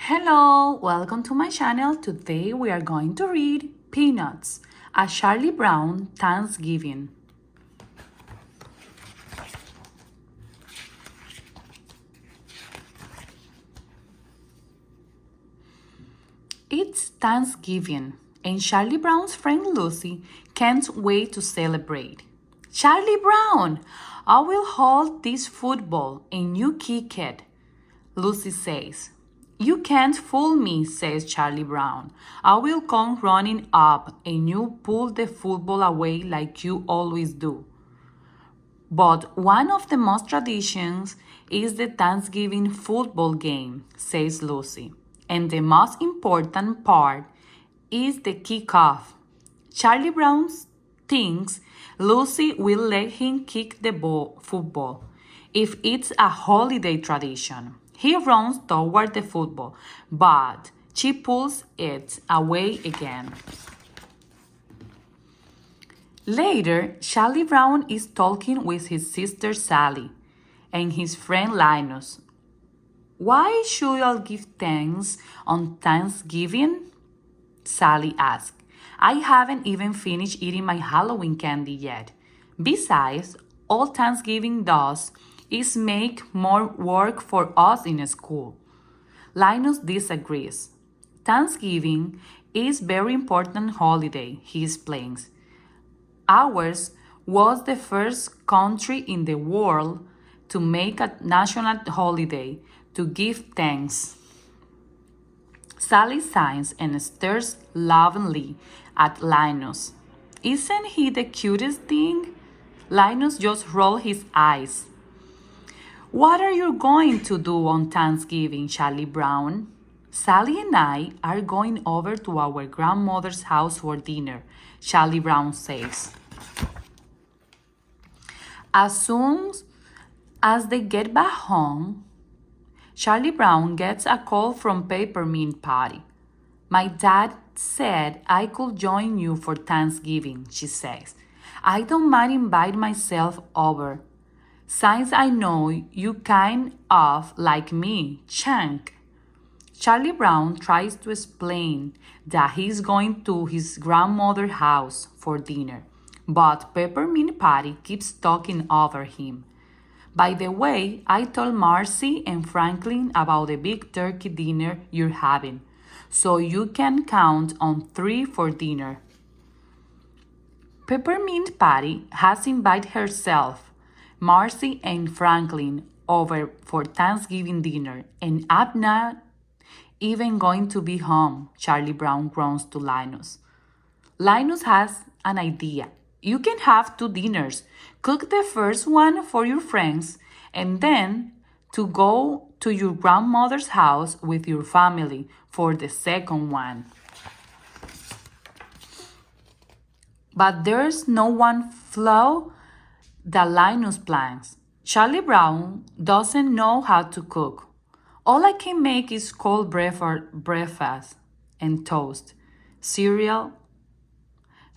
Hello, welcome to my channel. Today we are going to read Peanuts, a Charlie Brown Thanksgiving. It's Thanksgiving, and Charlie Brown's friend Lucy can't wait to celebrate. Charlie Brown, I will hold this football and you kick it, Lucy says. You can't fool me, says Charlie Brown. I will come running up and you pull the football away like you always do. But one of the most traditions is the Thanksgiving football game, says Lucy. And the most important part is the kickoff. Charlie Brown thinks Lucy will let him kick the football if it's a holiday tradition. He runs toward the football, but she pulls it away again. Later, Charlie Brown is talking with his sister Sally and his friend Linus. Why should I give thanks on Thanksgiving? Sally asked. I haven't even finished eating my Halloween candy yet. Besides, all Thanksgiving does is make more work for us in school. Linus disagrees. Thanksgiving is a very important holiday, he explains. Ours was the first country in the world to make a national holiday to give thanks. Sally sighs and stares lovingly at Linus. Isn't he the cutest thing? Linus just rolled his eyes. What are you going to do on Thanksgiving, Charlie Brown? Sally and I are going over to our grandmother's house for dinner, Charlie Brown says. As soon as they get back home, Charlie Brown gets a call from Peppermint Patty. My dad said I could join you for Thanksgiving, she says. I don't mind inviting myself over. Since I know you kind of like me, Chunk. Charlie Brown tries to explain that he's going to his grandmother's house for dinner, but Peppermint Patty keeps talking over him. By the way, I told Marcy and Franklin about the big turkey dinner you're having, so you can count on 3 for dinner. Peppermint Patty has invited herself, Marcy and Franklin over for Thanksgiving dinner, and I'm not even going to be home, Charlie Brown groans to Linus. Linus has an idea. You can have 2 dinners. Cook the first one for your friends, and then to go to your grandmother's house with your family for the second one. But there's no one flaw that Linus plans. Charlie Brown doesn't know how to cook. All I can make is cold breakfast and toast. Cereal,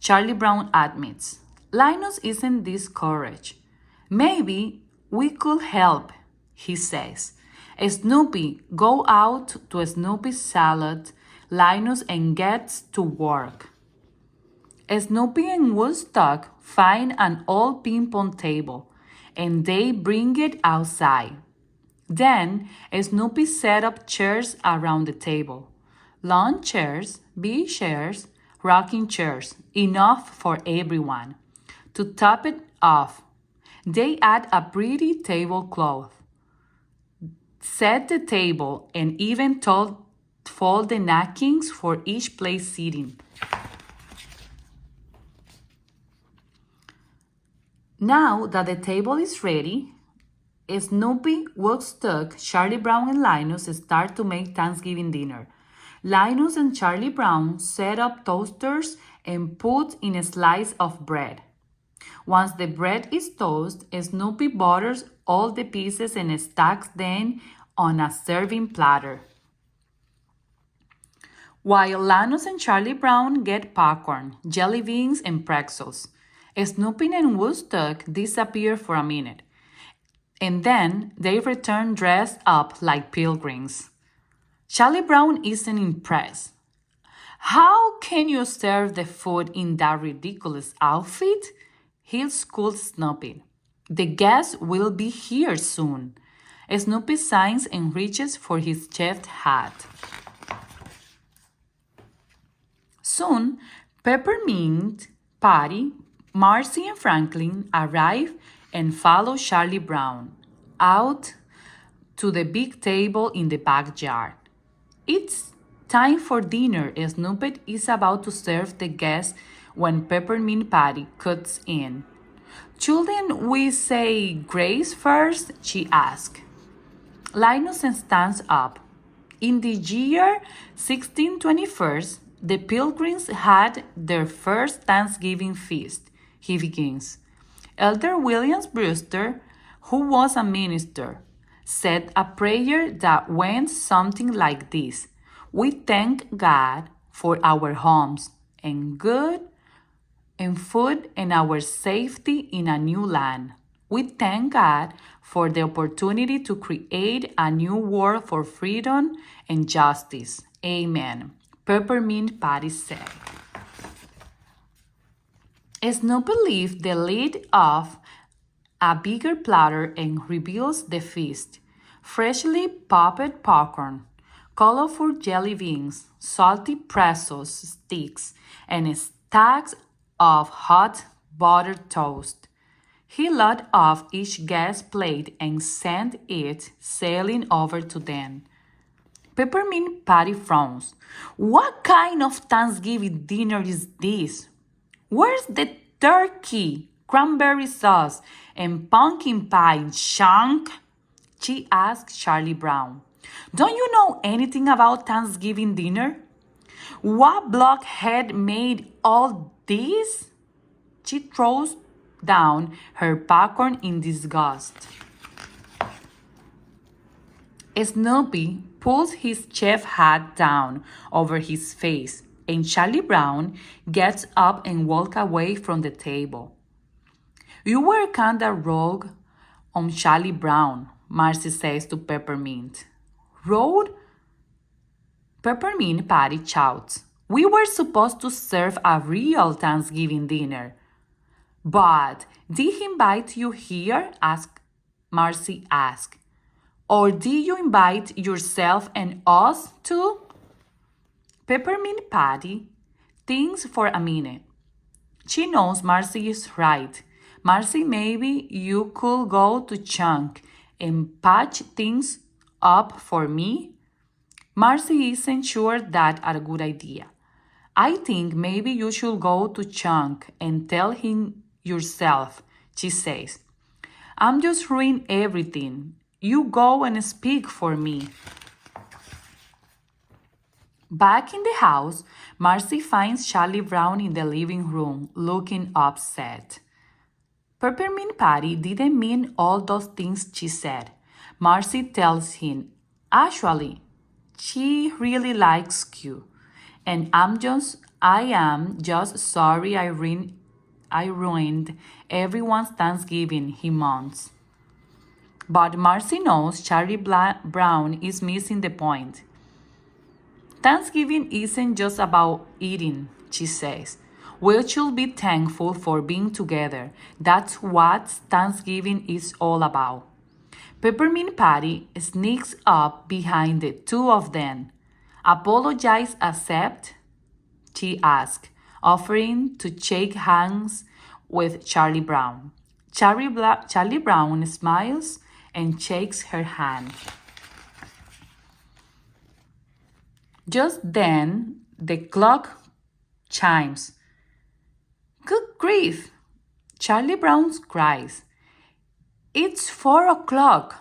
Charlie Brown admits. Linus isn't discouraged. Maybe we could help, he says. Snoopy, go out to Snoopy's salad, Linus, and gets to work. Snoopy and Woodstock find an old ping-pong table, and they bring it outside. Then Snoopy set up chairs around the table. Lawn chairs, big chairs, rocking chairs, enough for everyone. To top it off, they add a pretty tablecloth, set the table, and even fold the napkins for each place sitting. Now that the table is ready, Snoopy, Woodstock, Charlie Brown, and Linus start to make Thanksgiving dinner. Linus and Charlie Brown set up toasters and put in a slice of bread. Once the bread is toasted, Snoopy butters all the pieces and stacks them on a serving platter. While Linus and Charlie Brown get popcorn, jelly beans, and pretzels, Snoopy and Woodstock disappear for a minute, and then they return dressed up like pilgrims. Charlie Brown isn't impressed. How can you serve the food in that ridiculous outfit? He'll scold Snoopy. The guests will be here soon. Snoopy signs and reaches for his chef hat. Soon, Peppermint, Patty, Marcy, and Franklin arrive and follow Charlie Brown out to the big table in the backyard. It's time for dinner. Snoopy is about to serve the guests when Peppermint Patty cuts in. Shouldn't we say grace first? She asks. Linus stands up. In the year 1621, the Pilgrims had their first Thanksgiving feast. He begins. Elder William Brewster, who was a minister, said a prayer that went something like this. We thank God for our homes and good and food and our safety in a new land. We thank God for the opportunity to create a new world for freedom and justice. Amen. Peppermint Patty said. Snoopy lifts the lid off a bigger platter and reveals the feast. Freshly popped popcorn, colorful jelly beans, salty pretzel sticks, and stacks of hot buttered toast. He loaded off each guest's plate and sent it sailing over to them. Peppermint Patty frowns. What kind of Thanksgiving dinner is this? Where's the turkey, cranberry sauce, and pumpkin pie, Chunk? She asked Charlie Brown. Don't you know anything about Thanksgiving dinner? What blockhead made all this? She throws down her popcorn in disgust. Snoopy pulls his chef hat down over his face, and Charlie Brown gets up and walks away from the table. You were kinda rogue on Charlie Brown, Marcy says to Peppermint. Rogue? Peppermint Patty shouts. We were supposed to serve a real Thanksgiving dinner. But did he invite you here? Marcy asked. Or did you invite yourself and us too? Peppermint Patty thinks for a minute. She knows Marcy is right. Marcy, maybe you could go to Chunk and patch things up for me? Marcy isn't sure that's a good idea. I think maybe you should go to Chunk and tell him yourself, she says. I'm just ruining everything. You go and speak for me. Back in the house, Marcy finds Charlie Brown in the living room, looking upset. Peppermint Patty didn't mean all those things she said. Marcy tells him, actually, she really likes you, and I am just sorry I ruined everyone's Thanksgiving, he moans. But Marcy knows Charlie Brown is missing the point. Thanksgiving isn't just about eating, she says. We should be thankful for being together. That's what Thanksgiving is all about. Peppermint Patty sneaks up behind the two of them. Apologize, accept? She asks, offering to shake hands with Charlie Brown. Charlie Brown smiles and shakes her hand. Just then, the clock chimes. Good grief! Charlie Brown cries. It's 4 o'clock.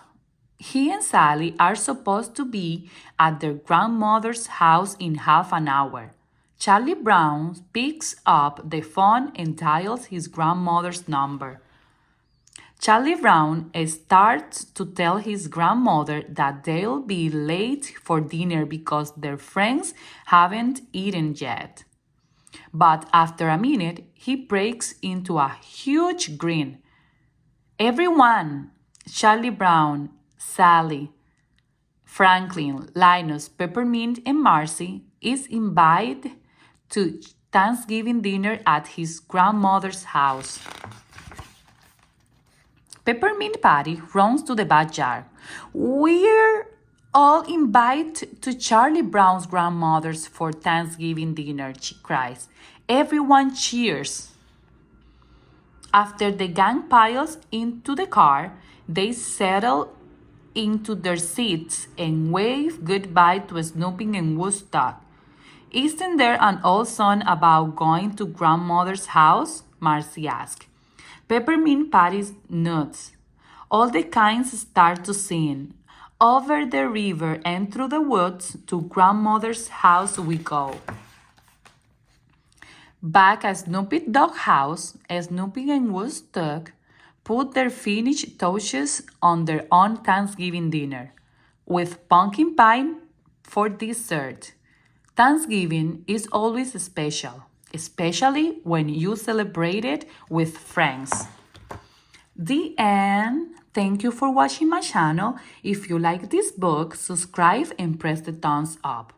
He and Sally are supposed to be at their grandmother's house in half an hour. Charlie Brown picks up the phone and dials his grandmother's number. Charlie Brown starts to tell his grandmother that they'll be late for dinner because their friends haven't eaten yet. But after a minute, he breaks into a huge grin. Everyone, Charlie Brown, Sally, Franklin, Linus, Peppermint, and Marcy is invited to Thanksgiving dinner at his grandmother's house. Peppermint Patty runs to the backyard. We're all invited to Charlie Brown's grandmother's for Thanksgiving dinner, she cries. Everyone cheers. After the gang piles into the car, they settle into their seats and wave goodbye to Snoopy and Woodstock. Isn't there an old song about going to grandmother's house? Marcy asked. Peppermint Patty nods. All the kinds start to sing. Over the river and through the woods to grandmother's house we go. Back at Snoopy's doghouse, Snoopy and Woodstock put their finished touches on their own Thanksgiving dinner, with pumpkin pie for dessert. Thanksgiving is always special, especially when you celebrate it with friends. The end. Thank you for watching my channel. If you like this book, subscribe and press the thumbs up.